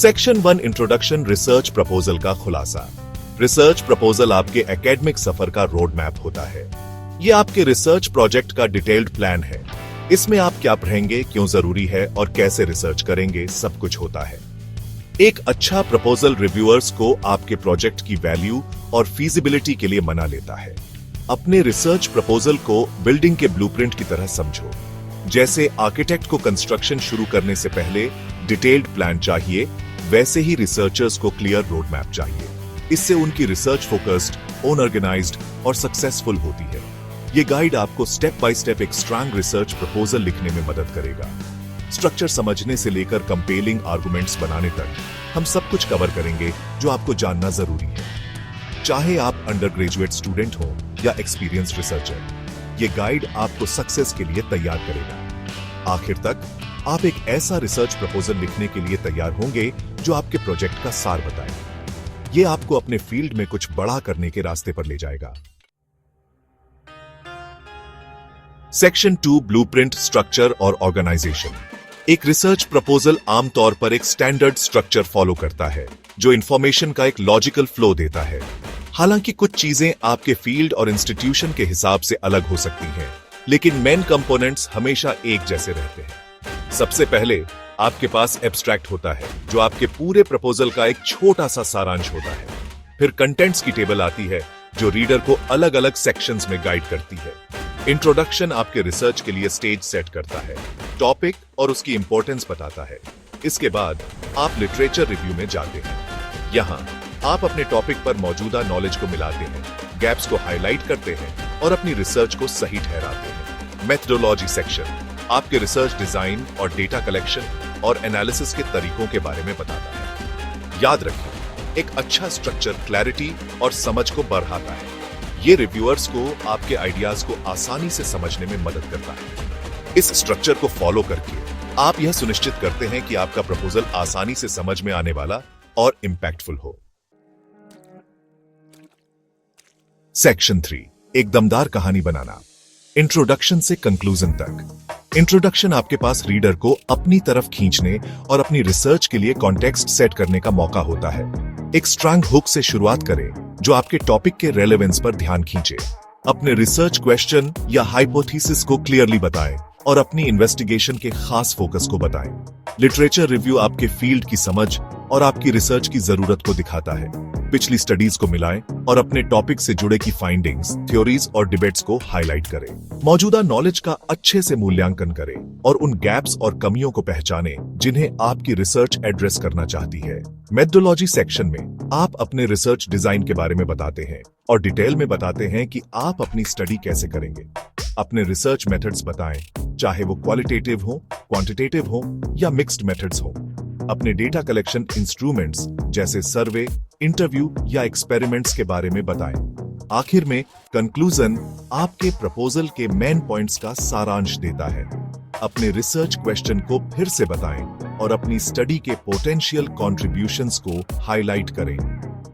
Section 1 introduction research proposal का खुलासा। Research proposal आपके एकेडमिक सफर का रोड मैप होता है। ये आपके रिसर्च प्रोजेक्ट का डिटेल्ड प्लान है। इसमें आप क्या पढ़ेंगे, क्यों जरूरी है और कैसे रिसर्च करेंगे, सब कुछ होता है। एक अच्छा प्रपोजल रिव्यूअर्स को आपके प्रोजेक्ट की वैल्यू और फीजिबिलिटी के लिए मना लेता है। अपने रिसर्च प्रपोजल को बिल्डिंग के ब्लूप्रिंट की तरह समझो। जैसे आर्किटेक्ट को कंस्ट्रक्शन शुरू करने से पहले डिटेल्ड प्लान चाहिए, वैसे ही रिसर्चर्स को क्लियर रोड मैप चाहिए। इससे उनकी रिसर्च फोकस्ड, ऑर्गेनाइज्ड और सक्सेसफुल होती है। ये गाइड आपको स्टेप बाय स्टेप एक स्ट्रांग रिसर्च प्रपोजल लिखने में मदद करेगा। स्ट्रक्चर समझने से लेकर कंपेलिंग आर्गुमेंट्स बनाने तक हम सब कुछ कवर करेंगे जो आपको जानना जरूरी है। चाहे आप अंडर ग्रेजुएट स्टूडेंट हो या एक्सपीरियंस्ड रिसर्चर, ये गाइड आपको सक्सेस के लिए तैयार करेगा। आखिर तक आप एक ऐसा रिसर्च प्रपोजल लिखने के लिए तैयार होंगे जो आपके प्रोजेक्ट का सार बताए। ये आपको अपने फील्ड में कुछ बड़ा करने के रास्ते पर ले जाएगा। सेक्शन 2 ब्लूप्रिंट, स्ट्रक्चर और ऑर्गेनाइजेशन। एक रिसर्च प्रपोजल आमतौर पर एक स्टैंडर्ड स्ट्रक्चर फॉलो करता है जो इंफॉर्मेशन का एक लॉजिकल फ्लो देता है। हालांकि कुछ चीजें आपके फील्ड और इंस्टीट्यूशन के हिसाब से अलग हो सकती हैं, लेकिन मेन कंपोनेंट्स हमेशा एक जैसे रहते हैं। सबसे पहले आपके पास एब्स्ट्रैक्ट होता है जो आपके पूरे प्रपोजल का एक छोटा सा सारांश होता है। फिर कंटेंट्स की टेबल आती है जो रीडर को अलग अलग सेक्शंस में गाइड करती है। इंट्रोडक्शन आपके रिसर्च के लिए स्टेज सेट करता है, टॉपिक और उसकी इंपॉर्टेंस बताता है। इसके बाद आप लिटरेचर रिव्यू में जाते हैं। यहां आप अपने टॉपिक पर मौजूदा नॉलेज को मिलाते हैं, गैप्स को हाईलाइट करते हैं और अपनी रिसर्च को सही ठहराते हैं। मेथडोलॉजी सेक्शन आपके रिसर्च डिजाइन और डेटा कलेक्शन और एनालिसिस के तरीकों के बारे में बताता है। याद रखिए, एक अच्छा स्ट्रक्चर क्लैरिटी और समझ को बढ़ाता है। ये रिव्यूअर्स को आपके आइडियाज को आसानी से समझने में मदद करता है। इस स्ट्रक्चर को फॉलो करके आप यह सुनिश्चित करते हैं कि आपका प्रपोजल आसानी से समझ में आने वाला और इंपैक्टफुल हो। सेक्शन 3 एक दमदार कहानी बनाना। इंट्रोडक्शन से कंक्लूजन तक। इंट्रोडक्शन आपके पास रीडर को अपनी तरफ खींचने और अपनी रिसर्च के लिए कॉन्टेक्स्ट सेट करने का मौका होता है। एक स्ट्रांग हुक से शुरुआत करें जो आपके टॉपिक के रेलेवेंस पर ध्यान खींचे। अपने रिसर्च क्वेश्चन या हाइपोथेसिस को क्लियरली बताएं और अपनी इन्वेस्टिगेशन के खास फोकस को बताएं। लिटरेचर रिव्यू आपके फील्ड की समझ और आपकी रिसर्च की जरूरत को दिखाता है। पिछली स्टडीज को मिलाएं और अपने टॉपिक से जुड़े की फाइंडिंग्स, थ्योरीज और डिबेट्स को हाईलाइट करें। मौजूदा नॉलेज का अच्छे से मूल्यांकन करें और उन गैप्स और कमियों को पहचानें जिन्हें आपकी रिसर्च एड्रेस करना चाहती है। मेथडोलॉजी सेक्शन में आप अपने रिसर्च डिजाइन के बारे में बताते हैं और डिटेल में बताते हैं कि आप अपनी स्टडी कैसे करेंगे। अपने रिसर्च मेथड्स बताएं, चाहे वो क्वालिटेटिव हो, क्वांटिटेटिव हो या मिक्स्ड मेथड्स हो। अपने डेटा कलेक्शन इंस्ट्रूमेंट्स जैसे सर्वे, इंटरव्यू या एक्सपेरिमेंट्स के बारे में बताएं। आखिर में कंक्लूजन आपके प्रपोजल के मेन पॉइंट्स का सारांश देता है। अपने रिसर्च क्वेश्चन को फिर से बताएं और अपनी स्टडी के पोटेंशियल कॉन्ट्रीब्यूशंस को हाईलाइट करें।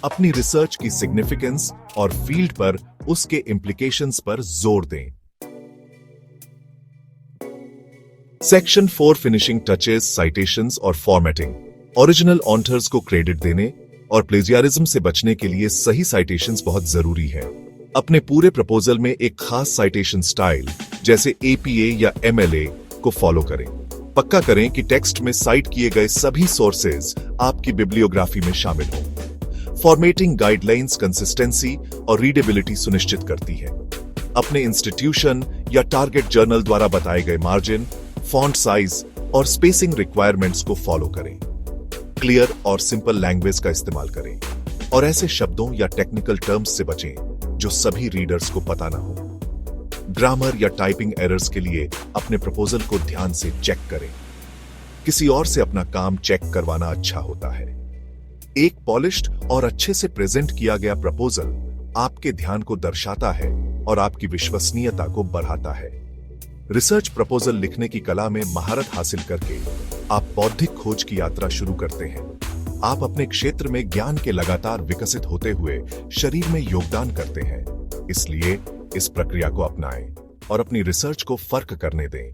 अपनी रिसर्च की सिग्निफिकेंस और फील्ड पर उसके इम्प्लीकेशंस पर जोर दें। सेक्शन 4 फिनिशिंग टचेस, साइटेशंस और फॉर्मेटिंग। ओरिजिनल ऑथर्स को क्रेडिट देने और प्लेजियारिज्म से बचने के लिए सही साइटेशंस बहुत जरूरी है। अपने पूरे प्रपोजल में एक खास साइटेशन स्टाइल जैसे APA या MLA को फॉलो करें। पक्का करें कि टेक्स्ट में साइट किए गए सभी सोर्सेज आपकी बिब्लियोग्राफी में शामिल हों। फॉर्मेटिंग गाइडलाइंस कंसिस्टेंसी और रीडेबिलिटी सुनिश्चित करती है। अपने इंस्टीट्यूशन या टारगेट जर्नल द्वारा बताए गए मार्जिन, फॉन्ट साइज और स्पेसिंग रिक्वायरमेंट्स को फॉलो करें। क्लियर और सिंपल लैंग्वेज का इस्तेमाल करें और ऐसे शब्दों या टेक्निकल टर्म्स से बचें जो सभी रीडर्स को पता ना हो। ग्रामर या टाइपिंग एरर्स के लिए अपने प्रपोजल को ध्यान से चेक करें। किसी और से अपना काम चेक करवाना अच्छा होता है। एक पॉलिश्ड और अच्छे से प्रेजेंट किया गया प्रपोजल आपके ध्यान को दर्शाता है और आपकी विश्वसनीयता को बढ़ाता है। रिसर्च प्रपोजल लिखने की कला में महारत हासिल करके आप बौद्धिक खोज की यात्रा शुरू करते हैं। आप अपने क्षेत्र में ज्ञान के लगातार विकसित होते हुए शरीर में योगदान करते हैं। इसलिए इस प्रक्रिया को अपनाएं और अपनी रिसर्च को फर्क करने दें।